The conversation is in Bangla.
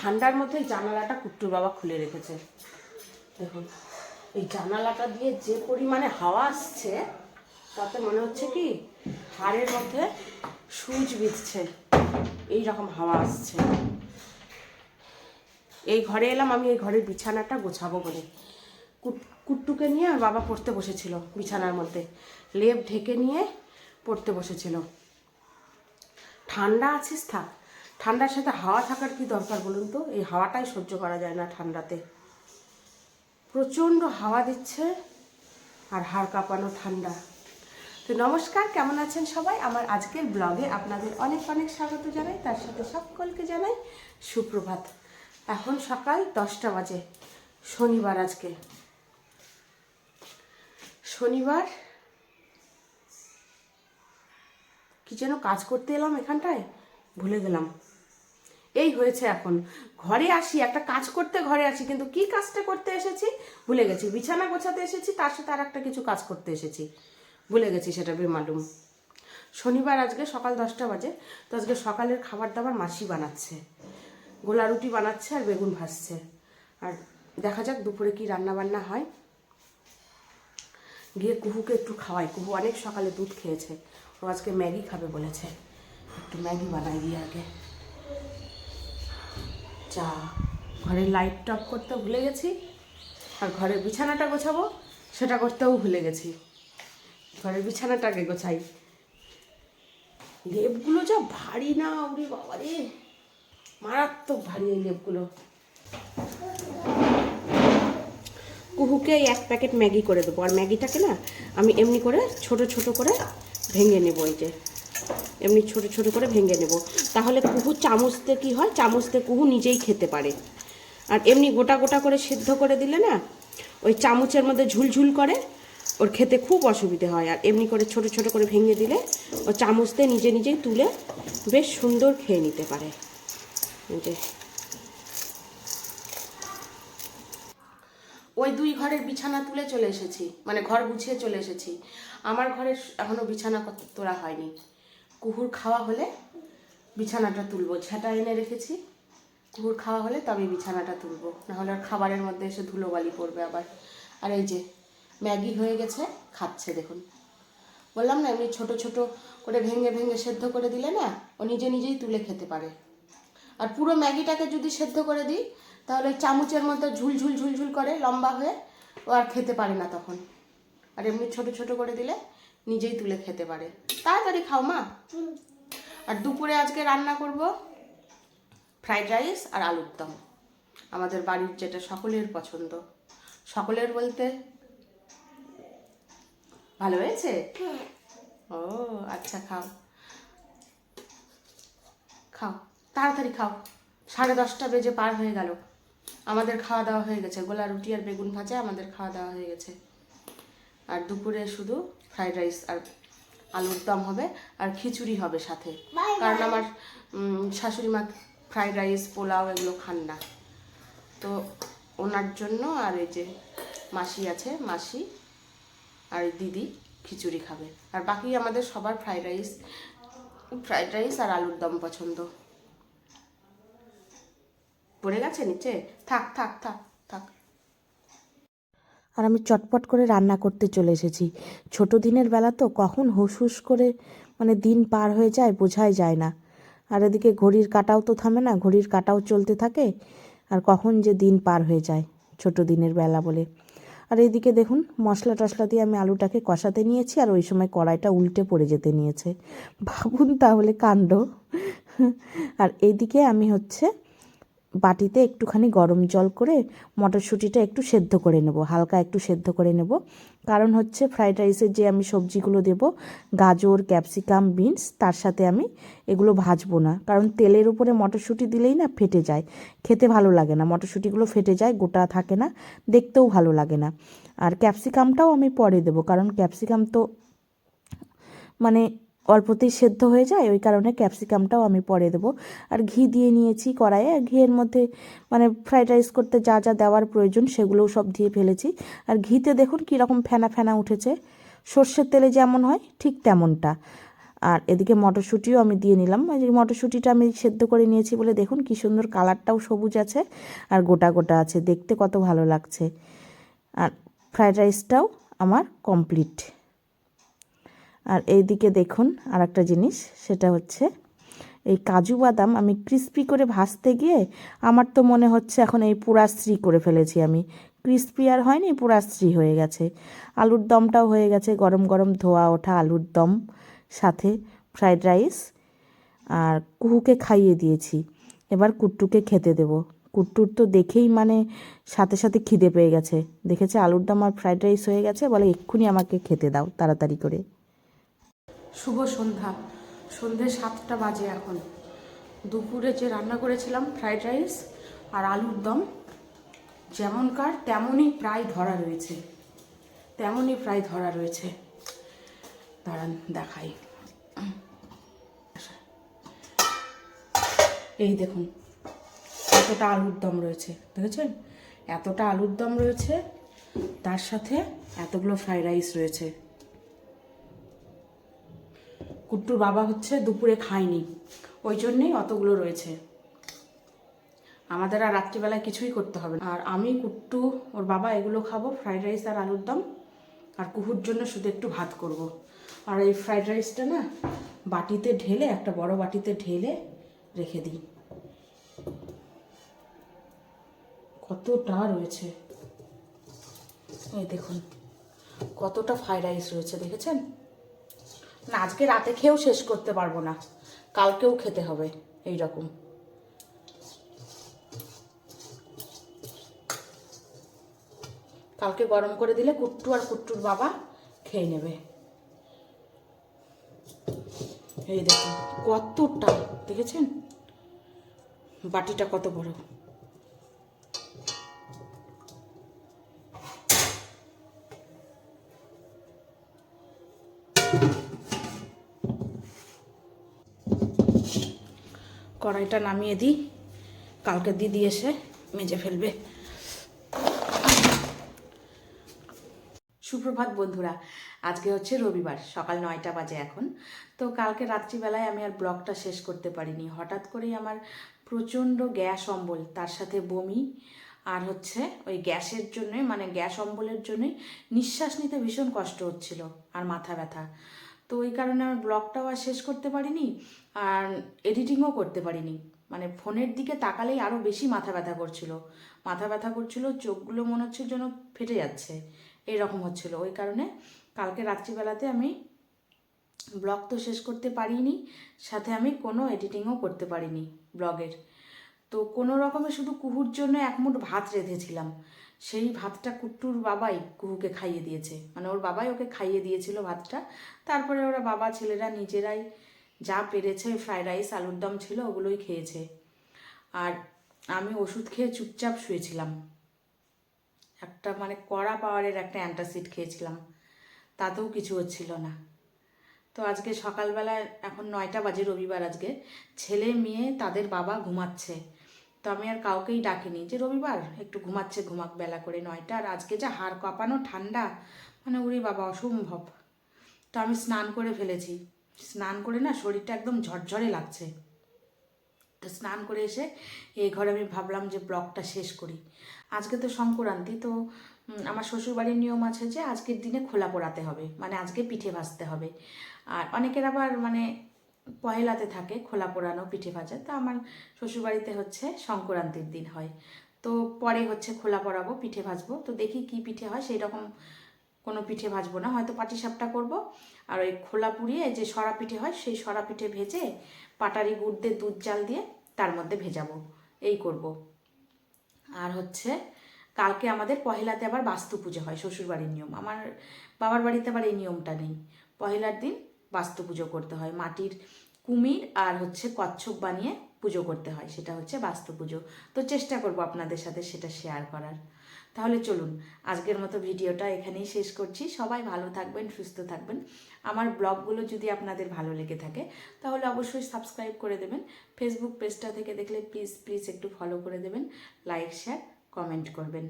ঠান্ডার মধ্যে জানালাটা কুট্টুর বাবা খুলে রেখেছে। দেখুন এই জানালাটা দিয়ে যে পরিমাণে হাওয়া আসছে তাতে মনে হচ্ছে কি হাড়ের মধ্যে সূচ বিঁধছে, এই রকম হাওয়া আসছে। এই ঘরে এলাম আমি, এই ঘরের বিছানাটা গোছাবো বলে। কুট্টুকে নিয়ে আর বাবা পড়তে বসেছিল বিছানার মধ্যে, লেপ ঢেকে নিয়ে পড়তে বসেছিল। ঠান্ডা আছিস থাক, ঠান্ডার সাথে হাওয়া থাকার কি দরকার বলুন তো? এই হাওয়াটাই সহ্য করা যায় না ঠান্ডাতে, প্রচণ্ড হাওয়া দিচ্ছে আর হাড় কাঁপানো ঠান্ডা। তো নমস্কার, কেমন আছেন সবাই? আমার আজকের ব্লগে আপনাদের অনেক অনেক স্বাগত জানাই, তার সাথে সকলকে জানাই সুপ্রভাত। এখন সকাল 10টা বাজে, শনিবার। আজকে শনিবার, কি যেন কাজ করতে এলাম এখানটায়, ভুলে গেলাম। এই হয়েছে, এখন ঘরে আসি একটা কাজ করতে, ঘরে আসি কিন্তু কি কাজটা করতে এসেছি ভুলে গেছি। বিছানা গোছাতে এসেছি, তার সাথে আর একটা কিছু কাজ করতে এসেছি, ভুলে গেছি সেটা বেমালুম। শনিবার আজকে সকাল 10টা বাজে। তো আজকে সকালের খাবার দাবার মাসি বানাচ্ছে, গোলা রুটি বানাচ্ছে আর বেগুন ভাজছে। আর দেখা যাক দুপুরে কি রান্না বান্না হয়। গিয়ে কুহুকে একটু খাওয়াই, কুহু অনেক সকালে দুধ খেয়েছে, ও আজকে ম্যাগি খাবে বলেছে। একটু ম্যাগি বানাই দিয়ে আগে চা। ঘরের লাইটটা অফ করতে ভুলে গেছি, আর ঘরের বিছানাটা গোছাবো সেটা করতেও ভুলে গেছি। ঘরের বিছানাটাকে গোছাই। লেপগুলো যা ভারী না, ওরে বাবা রে, মারাত্মক ভারী এই লেপগুলো। কুহুকে এক প্যাকেট ম্যাগি করে দেবো, আর ম্যাগিটাকে না আমি এমনি করে ছোট ছোট করে ভেঙে নেবো। এই যে এমনি ছোট ছোট করে ভেঙে নেব, তাহলে কুহু চামচতে কি হয়, চামচতে কুহু নিজেই খেতে পারে। আর এমনি গোটা গোটা করে সিদ্ধ করে দিলে না ওই চামচের মধ্যে ঝুলঝুল করে, ওর খেতে খুব অসুবিধে হয়। আর এমনি করে ছোট ছোট করে ভেঙে দিলে ও চামচতে নিজে নিজেই তুলে বেশ সুন্দর খেয়ে নিতে পারে। যে ওই দুই ঘরের বিছানা তুলে চলে এসেছি, মানে ঘর গুছিয়ে চলে এসেছি। আমার ঘরের এখনো বিছানা তোলা হয়নি। কুহুর খাওয়া হলে বিছানাটা তুলবো, ঝাঁটা এনে রেখেছি। কুহুর খাওয়া হলে তবে বিছানাটা তুলবো, নাহলে আর খাবারের মধ্যে এসে ধুলোবালি পড়বে আবার। আর এই যে ম্যাগি হয়ে গেছে, খাচ্ছে দেখুন। বললাম না এমনি ছোট ছোট করে ভেঙে ভেঙে সেদ্ধ করে দিলে না ও নিজে নিজেই তুলে খেতে পারে। আর পুরো ম্যাগিটাকে যদি সেদ্ধ করে দিই তাহলে চামচের মধ্যে ঝুলঝুল ঝুলঝুল করে লম্বা হয়ে ও আর খেতে পারে না তখন। আর এমনি ছোট ছোট করে দিলে নিজেই তুলে খেতে পারে। তাড়াতাড়ি খাও মা। আর দুপুরে আজকে রান্না করব ফ্রাইড রাইস আর আলুর দম, আমাদের বাড়ির যেটা সকলের পছন্দ। সকলের বলতে ভালো হয়েছে? ও আচ্ছা, খাও খাও, তাড়াতাড়ি খাও। 10:30 বেজে পার হয়ে গেল, আমাদের খাওয়া দাওয়া হয়ে গেছে। গোলা রুটি আর বেগুন ভাজা আমাদের খাওয়া দাওয়া হয়ে গেছে। আর দুপুরে শুধু ফ্রাইড রাইস আর আলুর দম হবে, আর খিচুড়ি হবে সাথে। কারণ আমার শাশুড়ি মা ফ্রাইড রাইস পোলাও এগুলো খান না, তো ওনার জন্য। আর এই যে মাসি আছে, মাসি আর দিদি খিচুড়ি খাবে। আর বাকি আমাদের সবার ফ্রাইড রাইস আর আলুর দম পছন্দ। পড়ে গেছে নিচে, থাক থাক থাক থাক। আর আমি চটপট করে রান্না করতে চলে এসেছি। ছোট দিনের বেলা তো কখন হুস হুস করে মানে দিন পার হয়ে যায় বোঝাই যায় না। আর এদিকে ঘড়ির কাঁটাও তো থামে না, ঘড়ির কাঁটাও চলতে থাকে, আর কখন যে দিন পার হয়ে যায় ছোট দিনের বেলা বলে। আর এইদিকে দেখুন মশলা টশলা দিয়ে আমি আলুটাকে কষাতে নিয়েছি, আর ওই সময় কড়াইটা উল্টে পড়ে যেতে নিয়েছে, ভাবুন তাহলে কাণ্ড। আর এইদিকে আমি হচ্ছে বাটিতে একটুখানি গরম জল করে মটরশুঁটিটা একটু সেদ্ধ করে নেব, হালকা একটু সেদ্ধ করে নেব। কারণ হচ্ছে ফ্রাইড রাইসের যে আমি সবজিগুলো দেব, গাজর, ক্যাপসিকাম, বিনস, তার সাথে আমি এগুলো ভাজবো না। কারণ তেলের উপরে মটরশুঁটি দিলেই না ফেটে যায়, খেতে ভালো লাগে না। মটরশুঁটিগুলো ফেটে যায়, গোটা থাকে না, দেখতেও ভালো লাগে না। আর ক্যাপসিকামটাও আমি পরে দেবো, কারণ ক্যাপসিকাম তো মানে অল্পতেই সেদ্ধ হয়ে যায়, ওই কারণে ক্যাপসিকামটাও আমি পরে দেবো। আর ঘি দিয়ে নিয়েছি কড়াইয়ে, আর ঘিয়ের মধ্যে মানে ফ্রাইড রাইস করতে যা যা দেওয়ার প্রয়োজন সেগুলোও সব দিয়ে ফেলেছি। আর ঘিতে দেখুন কীরকম ফেনা ফেনা উঠেছে, সর্ষের তেলে যেমন হয় ঠিক তেমনটা। আর এদিকে মটরশুঁটিও আমি দিয়ে নিলাম। ওই যে মটরশুঁটিটা আমি সেদ্ধ করে নিয়েছি বলে দেখুন কি সুন্দর কালারটাও সবুজ আছে আর গোটা গোটা আছে, দেখতে কত ভালো লাগছে। আর ফ্রায়েড রাইসটাও আমার কমপ্লিট। আর এইদিকে দেখুন আর একটা জিনিস, সেটা হচ্ছে এই কাজু বাদাম আমি ক্রিস্পি করে ভাজতে গিয়ে আমার তো মনে হচ্ছে এখন এই পুরাশ্রী করে ফেলেছি আমি। ক্রিস্পি আর হয়নি, পুরাশ্রী হয়ে গেছে। আলুর দমটাও হয়ে গেছে, গরম গরম ধোয়া ওঠা আলুর দম, সাথে ফ্রায়েড রাইস। আর কুহুকে খাইয়ে দিয়েছি, এবার কুট্টুকে খেতে দেব। কুট্টুর তো দেখেই মানে সাথে সাথে খিদে পেয়ে গেছে, দেখেছে আলুর দম আর ফ্রায়েড রাইস হয়ে গেছে, বলে এক্ষুনি আমাকে খেতে দাও তাড়াতাড়ি করে। শুভ সন্ধ্যা, সন্ধ্যে 7টা বাজে এখন। দুপুরে যে রান্না করেছিলাম ফ্রায়েড রাইস আর আলুর দম, যেমনকার তেমনই প্রায় ধরা রয়েছে, দাঁড়ান দেখাই। এই দেখুন এতটা আলুর দম রয়েছে, দেখেছেন? এতটা আলুর দম রয়েছে, তার সাথে এতগুলো ফ্রাইড রাইস রয়েছে। কুট্টুর বাবা হচ্ছে দুপুরে খায়নি, ওই জন্যেই অতগুলো রয়েছে। আমাদের আর রাত্রিবেলায় কিছুই করতে হবে না। আর আমি, কুট্টু, ওর বাবা এগুলো খাবো, ফ্রাইড রাইস আর আলুর দম। আর কুহুর জন্য শুধু একটু ভাত করব। আর এই ফ্রাইড রাইসটা না বাটিতে ঢেলে, একটা বড় বাটিতে ঢেলে রেখে দিই। কতটা রয়েছে, এই দেখুন কতটা ফ্রাইড রাইস রয়েছে, দেখেছেন? না আজকে রাতে খেয়েও শেষ করতে পারবো না, কালকেও খেতে হবে এই রকম। কালকে গরম করে দিলে কুট্টু আর কুট্টুর বাবা খেয়ে নেবে। এই দেখুন কতটা, দেখেছেন বাটিটা কত বড়। কড়াইটা নামিয়ে দিই, কালকে দিদি এসে মেজে ফেলবে। সুপ্রভাত বন্ধুরা, আজকে হচ্ছে রবিবার, সকাল 9টা বাজে এখন। তো কালকে রাত্রিবেলায় আমি আর ব্লগটা শেষ করতে পারিনি, হঠাৎ করেই আমার প্রচণ্ড গ্যাস অম্বল, তার সাথে বমি। আর হচ্ছে ওই গ্যাসের জন্যে, মানে গ্যাস অম্বলের জন্যই নিঃশ্বাস নিতে ভীষণ কষ্ট হচ্ছিল আর মাথা ব্যথা। তো ওই কারণে আমার ব্লগটাও আর শেষ করতে পারিনি, আর এডিটিংও করতে পারিনি। মানে ফোনের দিকে তাকালেই আরও বেশি মাথা ব্যথা করছিল, চোখগুলো মনে হচ্ছে যেন ফেটে যাচ্ছে, এইরকম হচ্ছিল। ওই কারণে কালকে রাত্রিবেলাতে আমি ব্লগ তো শেষ করতে পারিনি, সাথে আমি কোনো এডিটিংও করতে পারিনি ব্লগের। তো কোনো রকমে শুধু কুহুর জন্য এক মুঠ ভাত রেঁধেছিলাম, সেই ভাতটা কুট্টুর বাবাই কুহুকে খাইয়ে দিয়েছে, মানে ওর বাবাই ওকে খাইয়ে দিয়েছিল ভাতটা। তারপরে ওরা বাবা ছেলেরা নিজেরাই যা পেরেছে, ফ্রাইড রাইস আলুর দম ছিল ওগুলোই খেয়েছে। আর আমি ওষুধ খেয়ে চুপচাপ শুয়েছিলাম, একটা মানে কড়া পাওয়ারের একটা অ্যান্টাসিড খেয়েছিলাম, তাতেও কিছু হচ্ছিল না। তো আজকে সকালবেলা, এখন 9টা বাজে, রবিবার আজকে, ছেলে মেয়ে তাদের বাবা ঘুমাচ্ছে। তো আমি আর কাউকেই ডাকিনি, যে রবিবার একটু ঘুমাচ্ছে ঘুমাক, বেলা করে 9টা। আর আজকে যা হাড় কাঁপানো ঠান্ডা, মানে উরি বাবা অসম্ভব। তো আমি স্নান করে ফেলেছি, স্নান করে না শরীরটা একদম ঝরঝরে লাগছে। তো স্নান করে এসে এই ঘরে আমি ভাবলাম যে ব্লগটা শেষ করি। আজকে তো সংক্রান্তি, তো আমার শ্বশুরবাড়ির নিয়ম আছে যে আজকের দিনে খোলা পোড়াতে হবে, মানে আজকে পিঠে ভাজতে হবে। আর অনেকের আবার মানে পহেলাতে থাকে খোলা পোড়ানো, পিঠে ভাজা। তো আমার শ্বশুরবাড়িতে হচ্ছে সংক্রান্তির দিন হয়, তো পরে হচ্ছে খোলা পোড়াবো, পিঠে ভাজবো। তো দেখি কি পিঠে হয়, সেই রকম কোনো পিঠে ভাজবো না, হয়তো পাটিসাপটা করবো। আর ওই খোলা পুড়িয়ে যে সরা পিঠে হয়, সেই সরা পিঠে ভেজে পাটারি গুড় দিয়ে দুধ জাল দিয়ে তার মধ্যে ভেজাবো, এই করব। আর হচ্ছে কালকে আমাদের পহেলাতে আবার বাস্তু পুজো হয়, শ্বশুরবাড়ির নিয়ম। আমার বাবার বাড়িতে আবার এই নিয়মটা নেই, পহেলার দিন বাস্তু পুজো করতে হয়, মাটির কুমির আর হচ্ছে কচ্ছপ বানিয়ে পুজো করতে হয়, সেটা হচ্ছে বাস্তু পুজো। তো চেষ্টা করব আপনাদের সাথে সেটা শেয়ার করার। তাহলে চলুন আজকের মতো ভিডিওটা এখানেই শেষ করছি। সবাই ভালো থাকবেন, সুস্থ থাকবেন। আমার ব্লগগুলো যদি আপনাদের ভালো লেগে থাকে তাহলে অবশ্যই সাবস্ক্রাইব করে দেবেন। ফেসবুক পেজটা থেকে দেখলে প্লিজ একটু ফলো করে দেবেন, লাইক শেয়ার কমেন্ট করবেন।